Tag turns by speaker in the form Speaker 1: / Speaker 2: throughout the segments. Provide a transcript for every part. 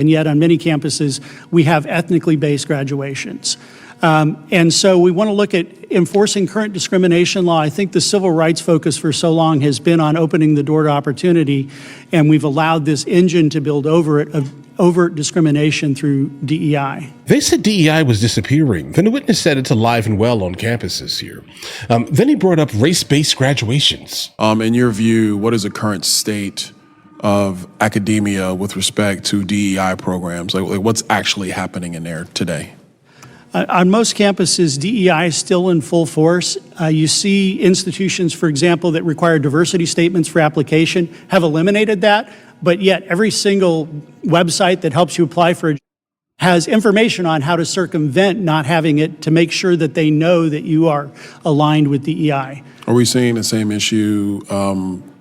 Speaker 1: And yet on many campuses, we have ethnically based graduations. And so we want to look at enforcing current discrimination law. I think the civil rights focus for so long has been on opening the door to opportunity, and we've allowed this engine to build over it of overt discrimination through DEI.
Speaker 2: They said DEI was disappearing. Then the witness said it's alive and well on campuses here. Then he brought up race-based graduations.
Speaker 3: In your view, what is the current state of academia with respect to DEI programs? Like what's actually happening in there today?
Speaker 1: On most campuses, DEI is still in full force. You see institutions, for example, that require diversity statements for application have eliminated that, but yet every single website that helps you apply for a job has information on how to circumvent not having it to make sure that they know that you are aligned with DEI.
Speaker 3: Are we seeing the same issue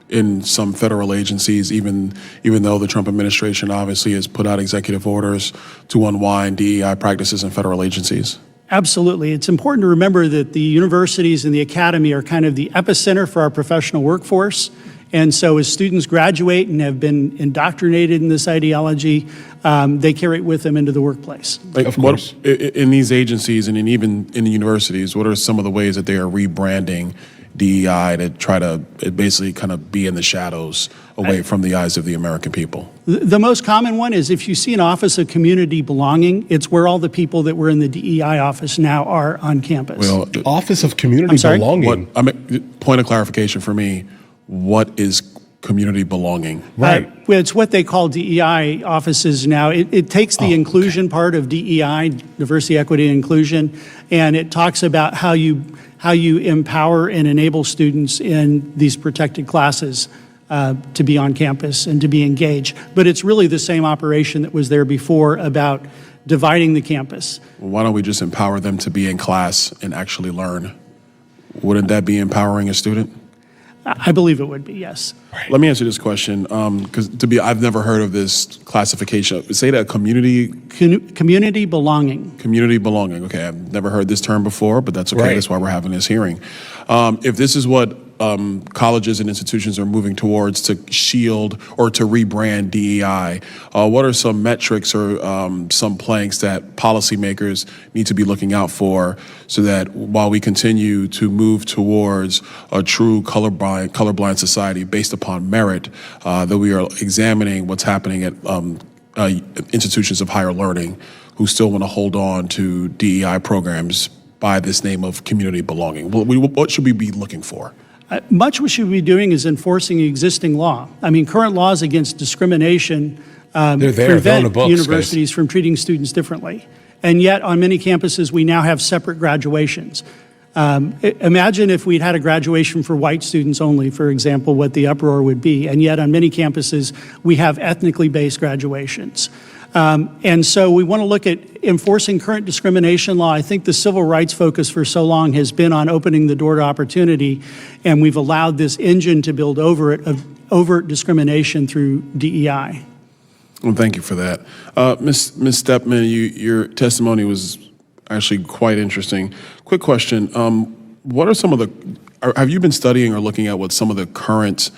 Speaker 3: in some federal agencies, even though the Trump administration obviously has put out executive orders to unwind DEI practices in federal agencies?
Speaker 1: Absolutely. It's important to remember that the universities and the academy are kind of the epicenter for our professional workforce. And so as students graduate and have been indoctrinated in this ideology, they carry it with them into the workplace.
Speaker 3: Of course. In these agencies and even in the universities, what are some of the ways that they are rebranding DEI to try to basically kind of be in the shadows away from the eyes of the American people?
Speaker 1: The most common one is if you see an office of community belonging, it's where all the people that were in the DEI office now are on campus.
Speaker 3: Well,
Speaker 2: Office of Community Belonging.
Speaker 3: Point of clarification for me, what is community belonging?
Speaker 2: Right.
Speaker 1: It's what they call DEI offices now. It takes the inclusion part of DEI, diversity, equity, and inclusion, and it talks about how you empower and enable students in these protected classes to be on campus and to be engaged. But it's really the same operation that was there before about dividing the campus.
Speaker 3: Well, why don't we just empower them to be in class and actually learn? Wouldn't that be empowering a student?
Speaker 1: I believe it would be, yes.
Speaker 3: Right. Let me answer this question, because I've never heard of this classification. Say that community
Speaker 1: belonging.
Speaker 3: Community belonging. Okay, I've never heard this term before, but that's okay.
Speaker 2: Right.
Speaker 3: That's why we're having this hearing. If this is what colleges and institutions are moving towards to shield or to rebrand DEI, what are some metrics or some planks that policymakers need to be looking out for so that while we continue to move towards a true colorblind society based upon merit, that we are examining what's happening at institutions of higher learning who still want to hold on to DEI programs by this name of community belonging? What should we be looking for?
Speaker 1: Much we should be doing is enforcing existing law. I mean, current laws against discrimination prevent universities from treating students differently. And yet, on many campuses, we now have separate graduations. Imagine if we'd had a graduation for white students only, for example, what the uproar would be. And yet, on many campuses, we have ethnically based graduations. And so we want to look at enforcing current discrimination law. I think the civil rights focus for so long has been on opening the door to opportunity, and we've allowed this engine to build over it of overt discrimination through DEI.
Speaker 3: Well, thank you for that. Ms. Stepman, your testimony was actually quite interesting. Quick question, what are some of have you been studying or looking at what some of the current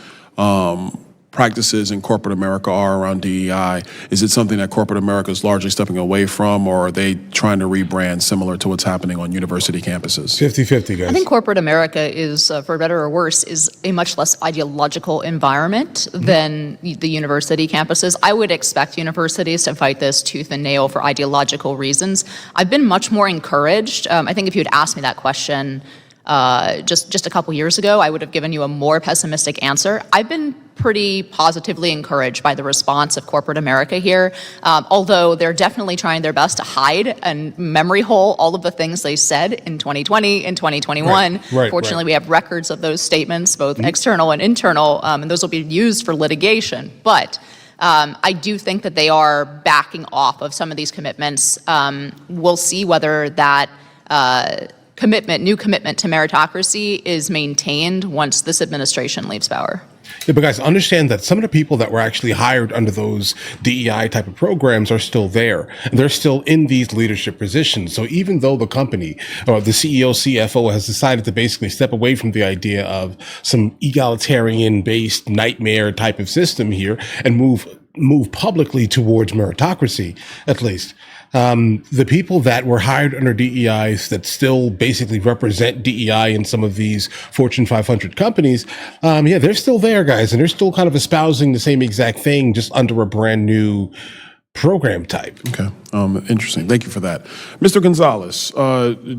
Speaker 3: practices in corporate America are around DEI? Is it something that corporate America is largely stepping away from, or are they trying to rebrand similar to what's happening on university campuses?
Speaker 2: 50-50, guys.
Speaker 4: I think corporate America is, for better or worse, is a much less ideological environment than the university campuses. I would expect universities to fight this tooth and nail for ideological reasons. I've been much more encouraged. I think if you had asked me that question just a couple years ago, I would have given you a more pessimistic answer. I've been pretty positively encouraged by the response of corporate America here, although they're definitely trying their best to hide and memory hole all of the things they said in 2020 and 2021. Fortunately, we have records of those statements, both external and internal, and those will be used for litigation. But I do think that they are backing off of some of these commitments. We'll see whether that new commitment to meritocracy is maintained once this administration leaves power.
Speaker 2: Yeah, but guys, understand that some of the people that were actually hired under those DEI type of programs are still there. And they're still in these leadership positions. So even though the company or the CEO, CFO has decided to basically step away from the idea of some egalitarian based nightmare type of system here and move move publicly towards meritocracy, at least. The people that were hired under DEIs that still basically represent DEI in some of these Fortune 500 companies, they're still there, guys, and they're still kind of espousing the same exact thing, just under a brand new program type.
Speaker 3: Okay. Interesting. Thank you for that. Mr. Gonzalez,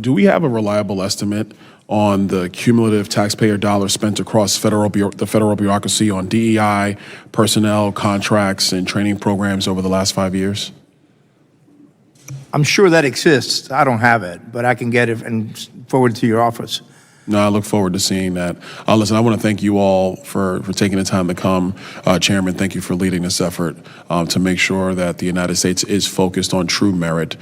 Speaker 3: do we have a reliable estimate on the cumulative taxpayer dollars spent across the federal bureaucracy on DEI, personnel, contracts, and training programs over the last 5 years?
Speaker 5: I'm sure that exists. I don't have it, but I can get it and forward it to your office.
Speaker 3: No, I look forward to seeing that. Listen, I want to thank you all for taking the time to come. Chairman, thank you for leading this effort to make sure that the United States is focused on true merit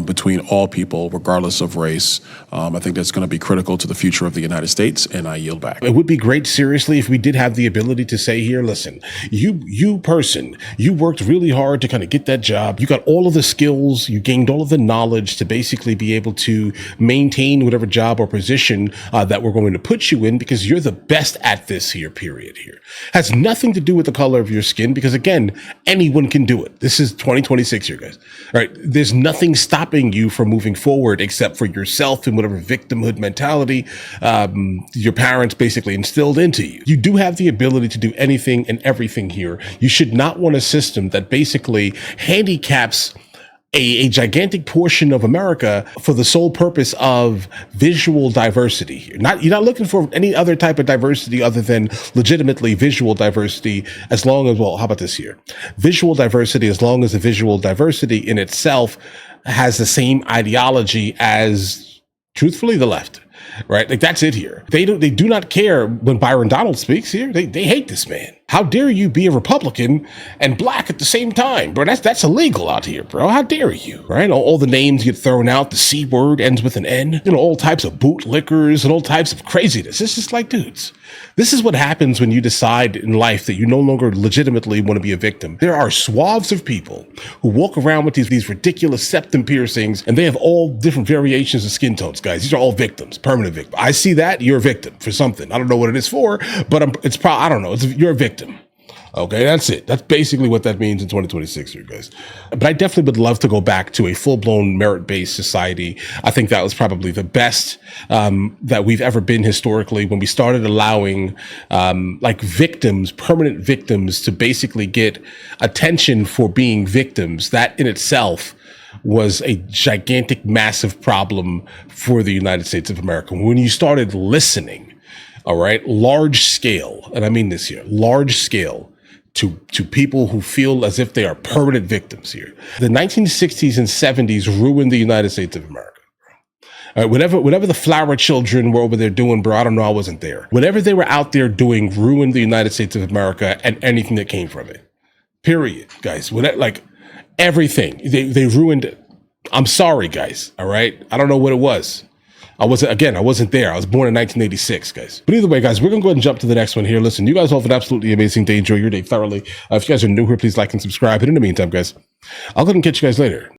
Speaker 3: between all people, regardless of race. I think that's going to be critical to the future of the United States, and I yield back.
Speaker 2: It would be great, seriously, if we did have the ability to say here, listen, you person, you worked really hard to kind of get that job. You got all of the skills, you gained all of the knowledge to basically be able to maintain whatever job or position that we're going to put you in, because you're the best at this here, period here. Has nothing to do with the color of your skin, because again, anyone can do it. This is 2026 here, guys. All right. There's nothing stopping you from moving forward except for yourself and whatever victimhood mentality your parents basically instilled into you. You do have the ability to do anything and everything here. You should not want a system that basically handicaps a gigantic portion of America for the sole purpose of visual diversity here. You're not looking for any other type of diversity other than legitimately visual diversity, as long as, well, how about this here? Visual diversity, as long as the visual diversity in itself has the same ideology as, truthfully, the left. Right? Like, that's it here. They do not care when Byron Donalds speaks here. They hate this man. How dare you be a Republican and black at the same time, bro? That's illegal out here, bro. How dare you? Right? All the names get thrown out. The C word ends with an N. All types of bootlickers and all types of craziness. It's just like, dudes, this is what happens when you decide in life that you no longer legitimately want to be a victim. There are swaths of people who walk around with these ridiculous septum piercings, and they have all different variations of skin tones, guys. These are all victims, permanent victims. I see that. You're a victim for something. I don't know what it is for, but it's probably, I don't know. You're a victim. Okay, that's it. That's basically what that means in 2026 here, guys. But I definitely would love to go back to a full-blown merit-based society. I think that was probably the best that we've ever been historically, when we started allowing like victims, permanent victims, to basically get attention for being victims. That in itself was a gigantic, massive problem for the United States of America. When you started listening, all right, large scale, and I mean this here, large scale, to people who feel as if they are permanent victims here. The 1960s and 70s ruined the United States of America. All right, whatever the flower children were over there doing, bro, I don't know, I wasn't there. Whatever they were out there doing ruined the United States of America and anything that came from it. Period, guys. Like everything. They ruined it. I'm sorry, guys. All right. I don't know what it was. I wasn't there. I was born in 1986, guys. But either way, guys, we're going to go ahead and jump to the next one here. Listen, you guys all have an absolutely amazing day. Enjoy your day thoroughly. If you guys are new here, please like and subscribe. And in the meantime, guys, I'll go ahead and catch you guys later.